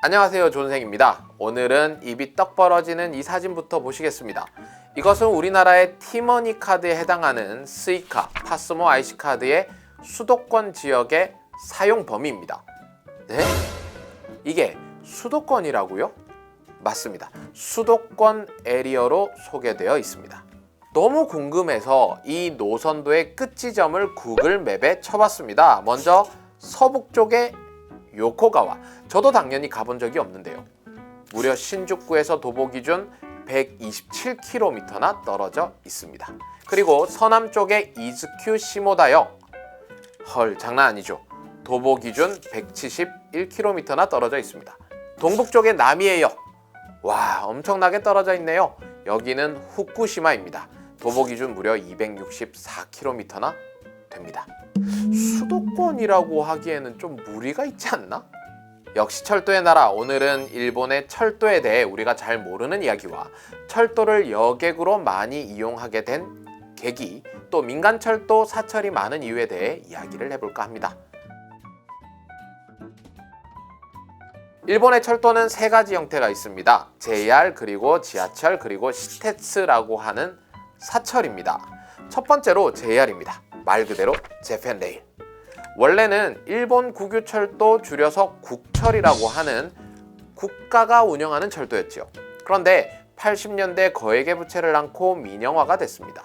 안녕하세요, 존생입니다. 오늘은 입이 떡 벌어지는 이 사진부터 보시겠습니다. 이것은 우리나라의 티머니 카드에 해당하는 스이카, 파스모 IC카드의 수도권 지역의 사용 범위입니다. 네? 이게 수도권이라고요? 맞습니다. 수도권 에리어로 소개되어 있습니다. 너무 궁금해서 이 노선도의 끝 지점을 구글 맵에 쳐봤습니다. 먼저 서북 쪽에 요코가와, 저도 당연히 가본 적이 없는데요. 무려 신주쿠에서 도보 기준 127km나 떨어져 있습니다. 그리고 서남 쪽에 이즈큐 시모다역, 헐 장난 아니죠. 도보 기준 171km나 떨어져 있습니다. 동북 쪽에 나미에역, 와 엄청나게 떨어져 있네요. 여기는 후쿠시마입니다. 도보 기준 무려 264km나 됩니다. 수도권이라고 하기에는 좀 무리가 있지 않나? 역시 철도의 나라, 오늘은 일본의 철도에 대해 우리가 잘 모르는 이야기와 철도를 여객으로 많이 이용하게 된 계기, 또 민간 철도 사철이 많은 이유에 대해 이야기를 해볼까 합니다. 일본의 철도는 세 가지 형태가 있습니다. JR, 그리고 지하철, 그리고 시테츠라고 하는 사철입니다. 첫 번째로 JR입니다. 말 그대로 재팬레일. 원래는 일본 국유철도, 줄여서 국철이라고 하는 국가가 운영하는 철도였죠. 그런데 80년대 거액의 부채를 안고 민영화가 됐습니다.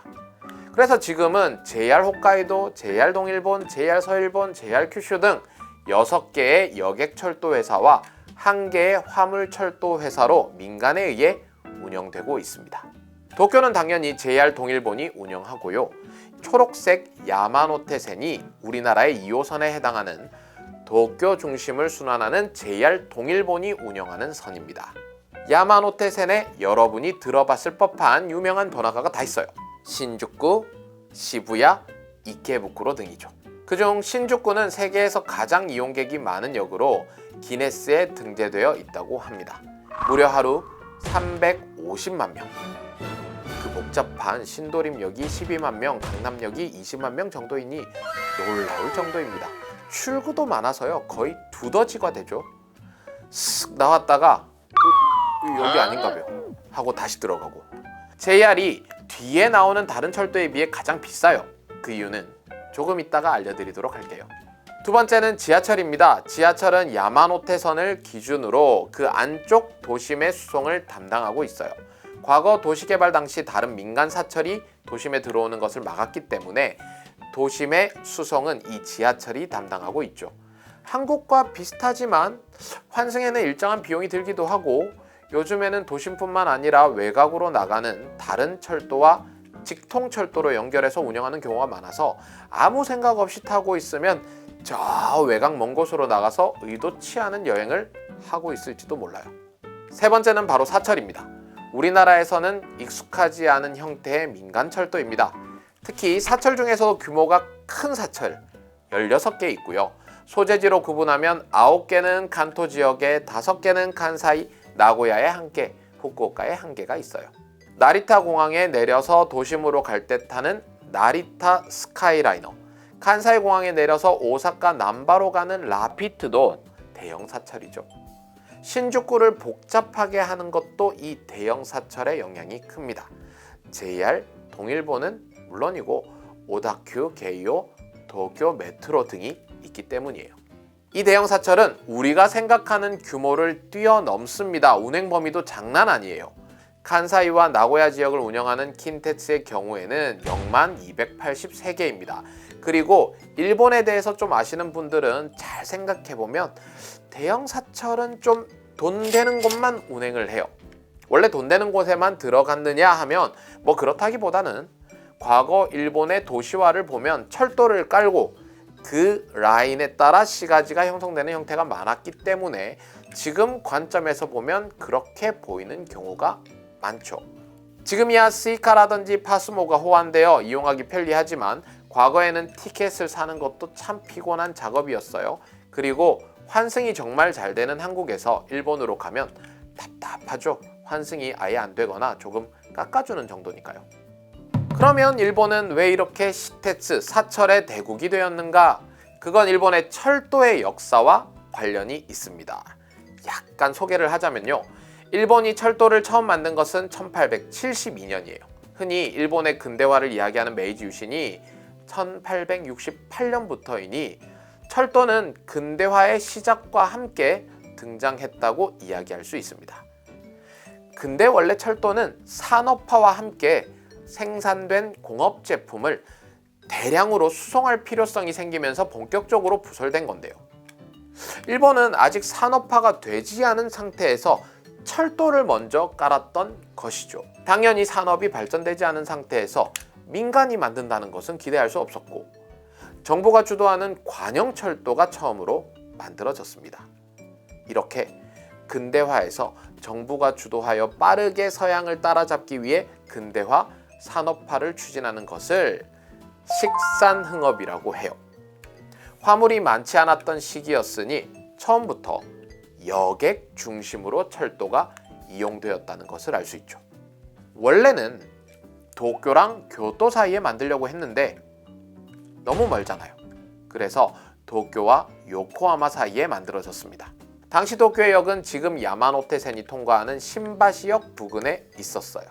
그래서 지금은 JR 홋카이도, JR 동일본, JR 서일본, JR 큐슈 등 6개의 여객철도 회사와 1개의 화물철도 회사로 민간에 의해 운영되고 있습니다. 도쿄는 당연히 JR 동일본이 운영하고요. 초록색 야마노테센이 우리나라의 2호선에 해당하는 도쿄 중심을 순환하는 JR 동일본이 운영하는 선입니다. 야마노테센에 여러분이 들어봤을 법한 유명한 번화가가 다 있어요. 신주쿠, 시부야, 이케부쿠로 등이죠. 그중 신주쿠는 세계에서 가장 이용객이 많은 역으로 기네스에 등재되어 있다고 합니다. 무려 하루 350만 명. 그 복잡한 신도림역이 12만 명, 강남역이 20만 명 정도이니 놀라울 정도입니다. 출구도 많아서요, 거의 두더지가 되죠. 쓱 나왔다가 여기 아닌가봐요 하고 다시 들어가고. JR이 뒤에 나오는 다른 철도에 비해 가장 비싸요. 그 이유는 조금 이따가 알려드리도록 할게요. 두 번째는 지하철입니다. 지하철은 야마노테선을 기준으로 그 안쪽 도심의 수송을 담당하고 있어요. 과거 도시개발 당시 다른 민간 사철이 도심에 들어오는 것을 막았기 때문에 도심의 수송은 이 지하철이 담당하고 있죠. 한국과 비슷하지만 환승에는 일정한 비용이 들기도 하고, 요즘에는 도심뿐만 아니라 외곽으로 나가는 다른 철도와 직통철도로 연결해서 운영하는 경우가 많아서 아무 생각 없이 타고 있으면 저 외곽 먼 곳으로 나가서 의도치 않은 여행을 하고 있을지도 몰라요. 세 번째는 바로 사철입니다. 우리나라에서는 익숙하지 않은 형태의 민간 철도입니다. 특히 사철 중에서도 규모가 큰 사철 16개 있고요. 소재지로 구분하면 9개는 간토 지역에, 5개는 간사이, 나고야에 1개, 후쿠오카에 1개가 있어요. 나리타 공항에 내려서 도심으로 갈 때 타는 나리타 스카이라이너, 칸사이 공항에 내려서 오사카 남바로 가는 라피트도 대형 사철이죠. 신주쿠를 복잡하게 하는 것도 이 대형 사철의 영향이 큽니다. JR 동일본은 물론이고 오다큐, 게이오, 도쿄 메트로 등이 있기 때문이에요. 이 대형 사철은 우리가 생각하는 규모를 뛰어넘습니다. 운행 범위도 장난 아니에요. 칸사이와 나고야 지역을 운영하는 킨테츠의 경우에는 역만 283개입니다. 그리고 일본에 대해서 좀 아시는 분들은 잘 생각해보면 대형 사철은 좀 돈 되는 곳만 운행을 해요. 원래 돈 되는 곳에만 들어갔느냐 하면 뭐 그렇다기보다는 과거 일본의 도시화를 보면 철도를 깔고 그 라인에 따라 시가지가 형성되는 형태가 많았기 때문에 지금 관점에서 보면 그렇게 보이는 경우가 많죠. 지금이야 스이카라든지 파스모가 호환되어 이용하기 편리하지만 과거에는 티켓을 사는 것도 참 피곤한 작업이었어요. 그리고 환승이 정말 잘 되는 한국에서 일본으로 가면 답답하죠. 환승이 아예 안 되거나 조금 깎아주는 정도니까요. 그러면 일본은 왜 이렇게 시테츠, 사철의 대국이 되었는가? 그건 일본의 철도의 역사와 관련이 있습니다. 약간 소개를 하자면요. 일본이 철도를 처음 만든 것은 1872년이에요. 흔히 일본의 근대화를 이야기하는 메이지 유신이 1868년부터이니 철도는 근대화의 시작과 함께 등장했다고 이야기할 수 있습니다. 근데 원래 철도는 산업화와 함께 생산된 공업 제품을 대량으로 수송할 필요성이 생기면서 본격적으로 부설된 건데요. 일본은 아직 산업화가 되지 않은 상태에서 철도를 먼저 깔았던 것이죠. 당연히 산업이 발전되지 않은 상태에서 민간이 만든다는 것은 기대할 수 없었고, 정부가 주도하는 관영철도가 처음으로 만들어졌습니다. 이렇게 근대화에서 정부가 주도하여 빠르게 서양을 따라잡기 위해 근대화, 산업화를 추진하는 것을 식산흥업이라고 해요. 화물이 많지 않았던 시기였으니 처음부터 여객 중심으로 철도가 이용되었다는 것을 알 수 있죠. 원래는 도쿄랑 교토 사이에 만들려고 했는데 너무 멀잖아요. 그래서 도쿄와 요코하마 사이에 만들어졌습니다. 당시 도쿄의 역은 지금 야마노테센이 통과하는 신바시역 부근에 있었어요.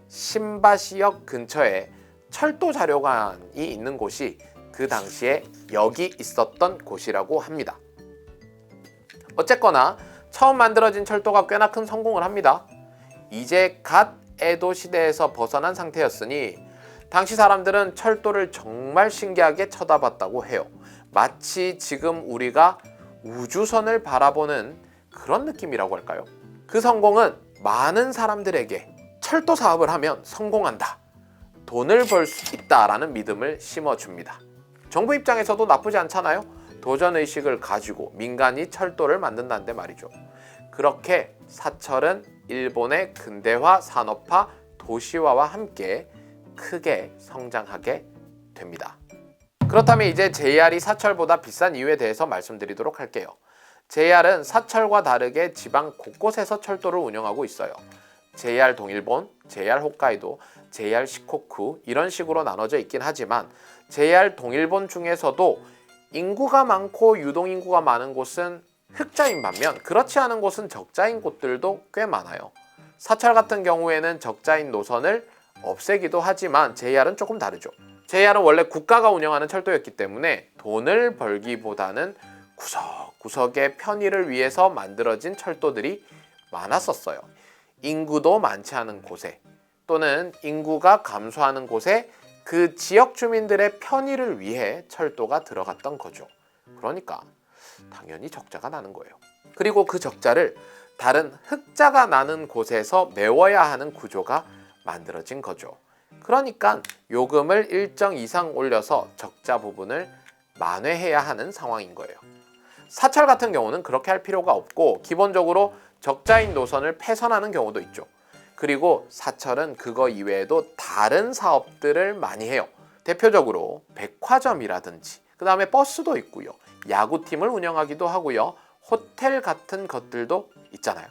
신바시역 근처에 철도 자료관이 있는 곳이 그 당시에 역이 있었던 곳이라고 합니다. 어쨌거나 처음 만들어진 철도가 꽤나 큰 성공을 합니다. 이제 갓 에도 시대에서 벗어난 상태였으니 당시 사람들은 철도를 정말 신기하게 쳐다봤다고 해요. 마치 지금 우리가 우주선을 바라보는 그런 느낌이라고 할까요? 그 성공은 많은 사람들에게 철도 사업을 하면 성공한다, 돈을 벌 수 있다라는 믿음을 심어줍니다. 정부 입장에서도 나쁘지 않잖아요. 도전의식을 가지고 민간이 철도를 만든다는데 말이죠. 그렇게 사철은 일본의 근대화, 산업화, 도시화와 함께 크게 성장하게 됩니다. 그렇다면 이제 JR이 사철보다 비싼 이유에 대해서 말씀드리도록 할게요. JR은 사철과 다르게 지방 곳곳에서 철도를 운영하고 있어요. JR 동일본, JR 홋카이도, JR 시코쿠 이런 식으로 나눠져 있긴 하지만 JR 동일본 중에서도 인구가 많고 유동인구가 많은 곳은 흑자인 반면 그렇지 않은 곳은 적자인 곳들도 꽤 많아요. 사철 같은 경우에는 적자인 노선을 없애기도 하지만 JR은 조금 다르죠. JR은 원래 국가가 운영하는 철도였기 때문에 돈을 벌기보다는 구석구석의 편의를 위해서 만들어진 철도들이 많았었어요. 인구도 많지 않은 곳에 또는 인구가 감소하는 곳에 그 지역 주민들의 편의를 위해 철도가 들어갔던 거죠. 그러니까 당연히 적자가 나는 거예요. 그리고 그 적자를 다른 흑자가 나는 곳에서 메워야 하는 구조가 만들어진 거죠. 그러니까 요금을 일정 이상 올려서 적자 부분을 만회해야 하는 상황인 거예요. 사철 같은 경우는 그렇게 할 필요가 없고 기본적으로 적자인 노선을 폐선하는 경우도 있죠. 그리고 사철은 그거 이외에도 다른 사업들을 많이 해요. 대표적으로 백화점이라든지 그 다음에 버스도 있고요. 야구팀을 운영하기도 하고요. 호텔 같은 것들도 있잖아요.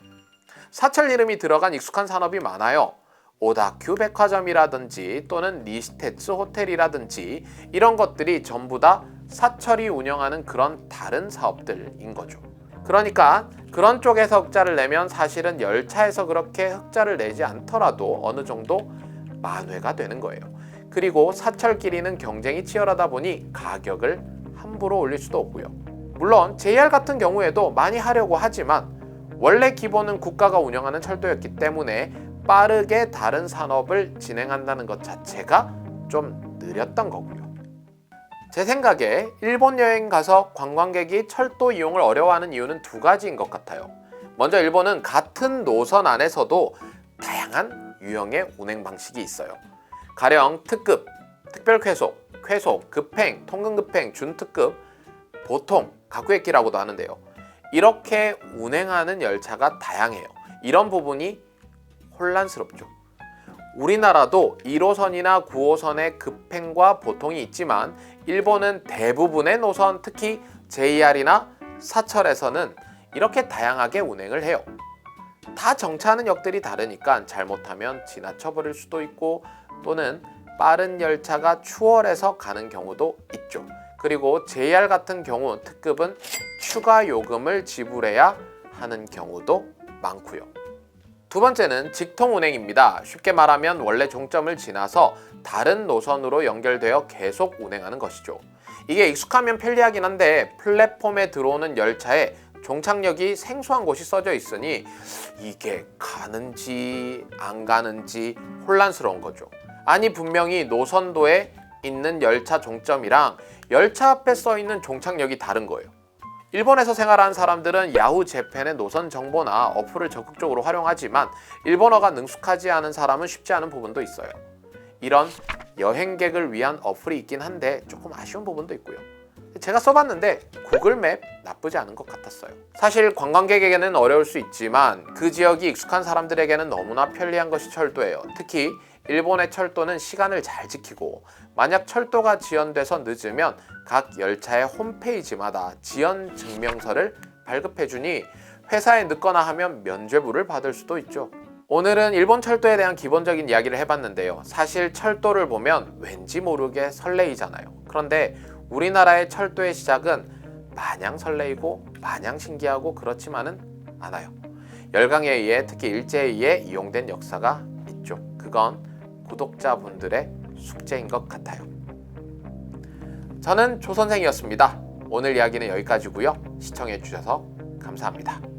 사철 이름이 들어간 익숙한 산업이 많아요. 오다큐 백화점이라든지 또는 니시테츠 호텔이라든지 이런 것들이 전부 다 사철이 운영하는 그런 다른 사업들인 거죠. 그러니까 그런 쪽에서 흑자를 내면 사실은 열차에서 그렇게 흑자를 내지 않더라도 어느 정도 만회가 되는 거예요. 그리고 사철끼리는 경쟁이 치열하다 보니 가격을 함부로 올릴 수도 없고요. 물론 JR 같은 경우에도 많이 하려고 하지만 원래 기본은 국가가 운영하는 철도였기 때문에 빠르게 다른 산업을 진행한다는 것 자체가 좀 느렸던 거고요. 제 생각에 일본 여행 가서 관광객이 철도 이용을 어려워하는 이유는 두 가지인 것 같아요. 먼저 일본은 같은 노선 안에서도 다양한 유형의 운행 방식이 있어요. 가령 특급, 특별쾌속, 쾌속, 급행, 통근급행, 준특급, 보통, 가쿠에키라고도 하는데요. 이렇게 운행하는 열차가 다양해요. 이런 부분이 혼란스럽죠. 우리나라도 1호선이나 9호선의 급행과 보통이 있지만 일본은 대부분의 노선, 특히 JR이나 사철에서는 이렇게 다양하게 운행을 해요. 다 정차하는 역들이 다르니까 잘못하면 지나쳐버릴 수도 있고 또는 빠른 열차가 추월해서 가는 경우도 있죠. 그리고 JR 같은 경우 특급은 추가 요금을 지불해야 하는 경우도 많고요. 두 번째는 직통 운행입니다. 쉽게 말하면 원래 종점을 지나서 다른 노선으로 연결되어 계속 운행하는 것이죠. 이게 익숙하면 편리하긴 한데 플랫폼에 들어오는 열차에 종착역이 생소한 곳이 써져 있으니 이게 가는지 안 가는지 혼란스러운 거죠. 아니 분명히 노선도에 있는 열차 종점이랑 열차 앞에 써 있는 종착역이 다른 거예요. 일본에서 생활하는 사람들은 야후 재팬의 노선 정보나 어플을 적극적으로 활용하지만 일본어가 능숙하지 않은 사람은 쉽지 않은 부분도 있어요. 이런 여행객을 위한 어플이 있긴 한데 조금 아쉬운 부분도 있고요. 제가 써봤는데 구글맵 나쁘지 않은 것 같았어요. 사실 관광객에게는 어려울 수 있지만 그 지역이 익숙한 사람들에게는 너무나 편리한 것이 철도예요. 특히 일본의 철도는 시간을 잘 지키고 만약 철도가 지연돼서 늦으면 각 열차의 홈페이지마다 지연 증명서를 발급해주니 회사에 늦거나 하면 면죄부를 받을 수도 있죠. 오늘은 일본 철도에 대한 기본적인 이야기를 해봤는데요. 사실 철도를 보면 왠지 모르게 설레이잖아요. 그런데 우리나라의 철도의 시작은 마냥 설레이고 마냥 신기하고 그렇지만은 않아요. 열강에 의해 특히 일제에 의해 이용된 역사가 있죠. 그건 구독자분들의 숙제인 것 같아요. 저는 조선생이었습니다. 오늘 이야기는 여기까지고요. 시청해 주셔서 감사합니다.